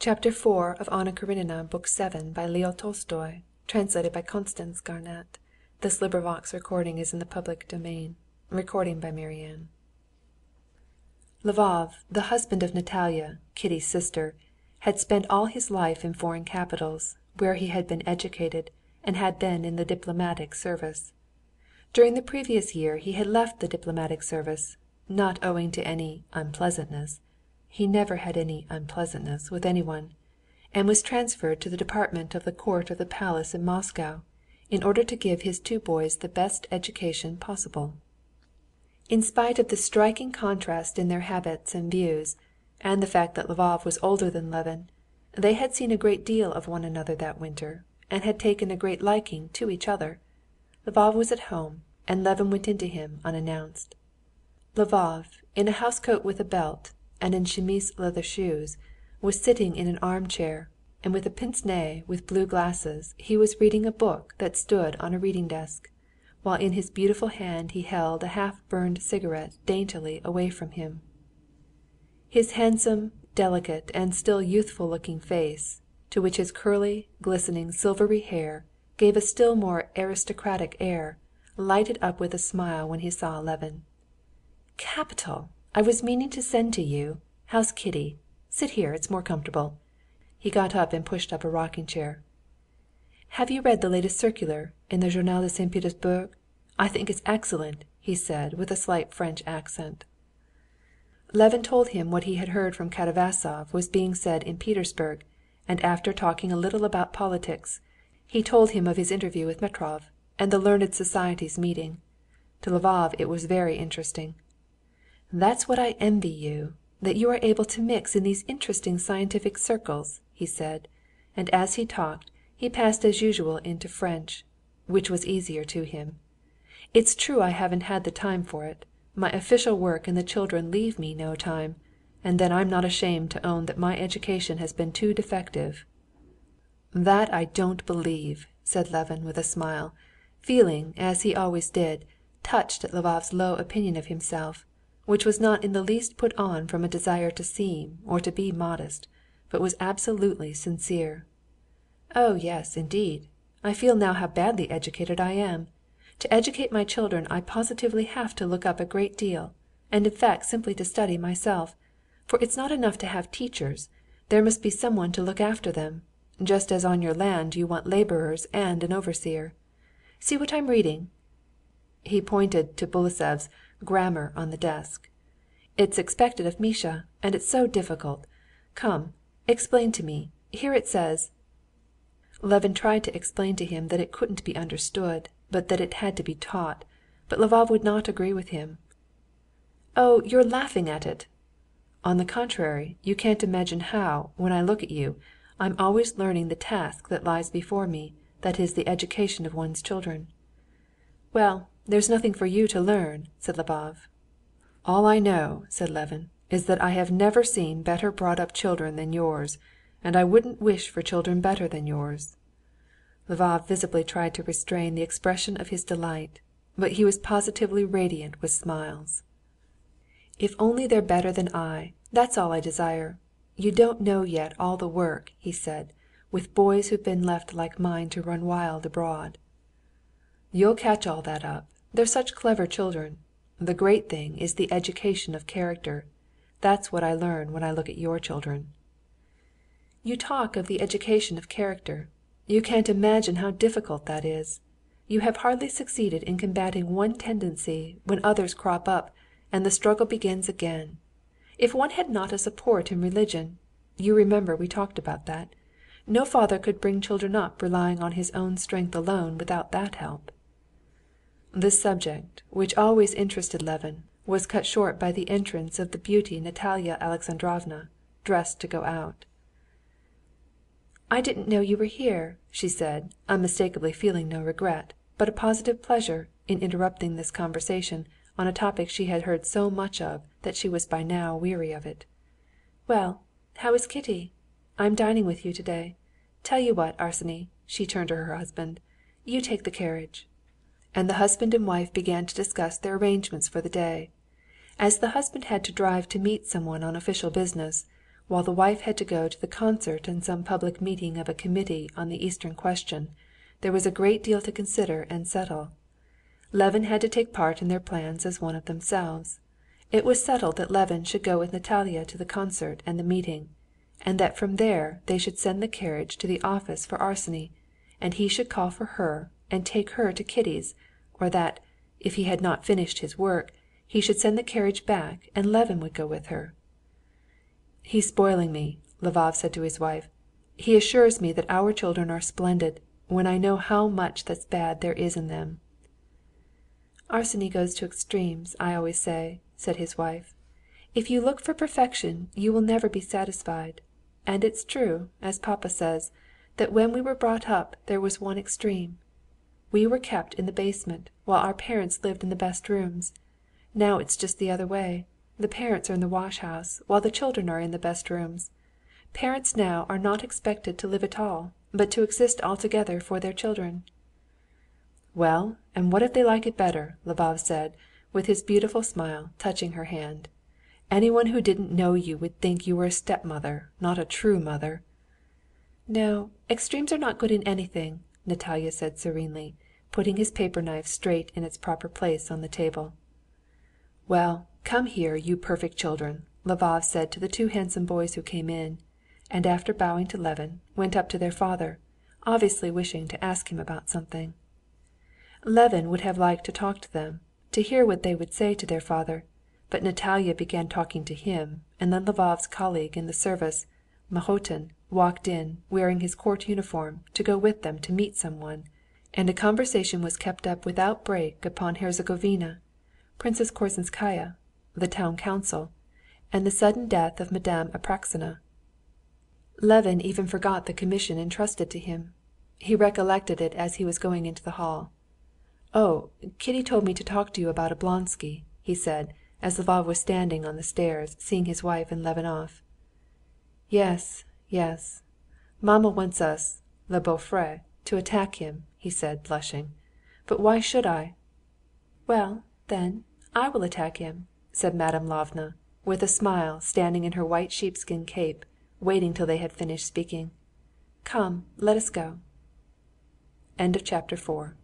Chapter 4 of Anna Karenina, Book 7, by Leo Tolstoy, translated by Constance Garnett. Recording in the public domain. Lvov, the husband of Natalia, Kitty's sister, had spent all his life in foreign capitals, where he had been educated, and had been in the diplomatic service. During the previous year he had left the diplomatic service, not owing to any unpleasantness (he never had any unpleasantness with anyone), and was transferred to the department of the court of the palace in Moscow, in order to give his two boys the best education possible. In spite of the striking contrast in their habits and views, and the fact that Lvov was older than Levin, they had seen a great deal of one another that winter, and had taken a great liking to each other. Lvov was at home, and Levin went into him unannounced. Lvov, in a housecoat with a belt, and in chemise leather shoes, was sitting in an armchair, and with a pince-nez with blue glasses he was reading a book that stood on a reading desk, while in his beautiful hand he held a half-burned cigarette daintily away from him. His handsome, delicate, and still youthful-looking face, to which his curly, glistening, silvery hair gave a still more aristocratic air, lighted up with a smile when he saw Levin. "Capital! I was meaning to send to you. How's Kitty? Sit here, it's more comfortable." He got up and pushed up a rocking-chair. "Have you read the latest circular in the Journal de St. Petersburg? I think it's excellent," he said, with a slight French accent. Levin told him what he had heard from Katavasov was being said in Petersburg, and after talking a little about politics, he told him of his interview with Metrov, and the learned society's meeting. To Lvov it was very interesting. "That's what I envy you, that you are able to mix in these interesting scientific circles," he said, and as he talked he passed as usual into French, which was easier to him. "It's true I haven't had the time for it. My official work and the children leave me no time, and then I'm not ashamed to own that my education has been too defective." "That I don't believe," said Levin with a smile, feeling, as he always did, touched at Lvov's low opinion of himself, which was not in the least put on from a desire to seem or to be modest, but was absolutely sincere. "Oh, yes, indeed. I feel now how badly educated I am. To educate my children I positively have to look up a great deal, and in fact simply to study myself. For it's not enough to have teachers, there must be someone to look after them, just as on your land you want laborers and an overseer. See what I'm reading." He pointed to Borisov's Grammar on the desk. "It's expected of Misha, and it's so difficult. Come, explain to me. Here it says...." Levin tried to explain to him that it couldn't be understood, but that it had to be taught, but Lvov would not agree with him. "Oh, you're laughing at it!" "On the contrary, you can't imagine how, when I look at you, I'm always learning the task that lies before me, that is the education of one's children." "Well, there's nothing for you to learn," said Lvov. "All I know," said Levin, "is that I have never seen better brought-up children than yours, and I wouldn't wish for children better than yours." Lvov visibly tried to restrain the expression of his delight, but he was positively radiant with smiles. "If only they're better than I, that's all I desire. You don't know yet all the work," he said, "with boys who've been left like mine to run wild abroad." "You'll catch all that up. They're such clever children. The great thing is the education of character. That's what I learn when I look at your children." "You talk of the education of character. You can't imagine how difficult that is. You have hardly succeeded in combating one tendency when others crop up, and the struggle begins again. If one had not a support in religion—you remember we talked about that—no father could bring children up relying on his own strength alone without that help." This subject, which always interested Levin, was cut short by the entrance of the beauty Natalia Alexandrovna, dressed to go out. "I didn't know you were here," she said, unmistakably feeling no regret, but a positive pleasure in interrupting this conversation on a topic she had heard so much of that she was by now weary of it. "Well, how is Kitty? I'm dining with you today. Tell you what, Arseny," she turned to her husband, "you take the carriage." And the husband and wife began to discuss their arrangements for the day. As the husband had to drive to meet someone on official business, while the wife had to go to the concert and some public meeting of a committee on the Eastern question, there was a great deal to consider and settle. Levin had to take part in their plans as one of themselves. It was settled that Levin should go with Natalia to the concert and the meeting, and that from there they should send the carriage to the office for Arseny, and he should call for her and take her to Kitty's, or that, if he had not finished his work, he should send the carriage back and Levin would go with her. "He's spoiling me," Lvov said to his wife. "He assures me that our children are splendid, when I know how much that's bad there is in them." "Arseny goes to extremes, I always say," said his wife. "If you look for perfection, you will never be satisfied. And it's true, as papa says, that when we were brought up there was one extreme. We were kept in the basement, while our parents lived in the best rooms. Now it's just the other way. The parents are in the wash‐house, while the children are in the best rooms. Parents now are not expected to live at all, but to exist altogether for their children." "Well, and what if they like it better?" Lvov said, with his beautiful smile, touching her hand. "Anyone who didn't know you would think you were a stepmother, not a true mother." "No, extremes are not good in anything," Natalia said serenely, putting his paper knife straight in its proper place on the table. "Well, come here, you perfect children," Lvov said to the two handsome boys who came in, and after bowing to Levin, went up to their father, obviously wishing to ask him about something. Levin would have liked to talk to them, to hear what they would say to their father, but Natalia began talking to him, and then Lvov's colleague in the service, Mahotin, walked in, wearing his court uniform, to go with them to meet someone, and a conversation was kept up without break upon Herzegovina, Princess Korzinskaya, the town council, and the sudden death of Madame Apraxina. Levin even forgot the commission entrusted to him. He recollected it as he was going into the hall. "Oh, Kitty told me to talk to you about Oblonsky," he said, as Lvov was standing on the stairs, seeing his wife and Levin off. "Yes, yes. Mamma wants us, les beaux-frères, to attack him," he said, blushing. "But why should I?" "Well, then, I will attack him," said Madame Lvova, with a smile, standing in her white sheepskin cape, waiting till they had finished speaking. "Come, let us go." Chapter 5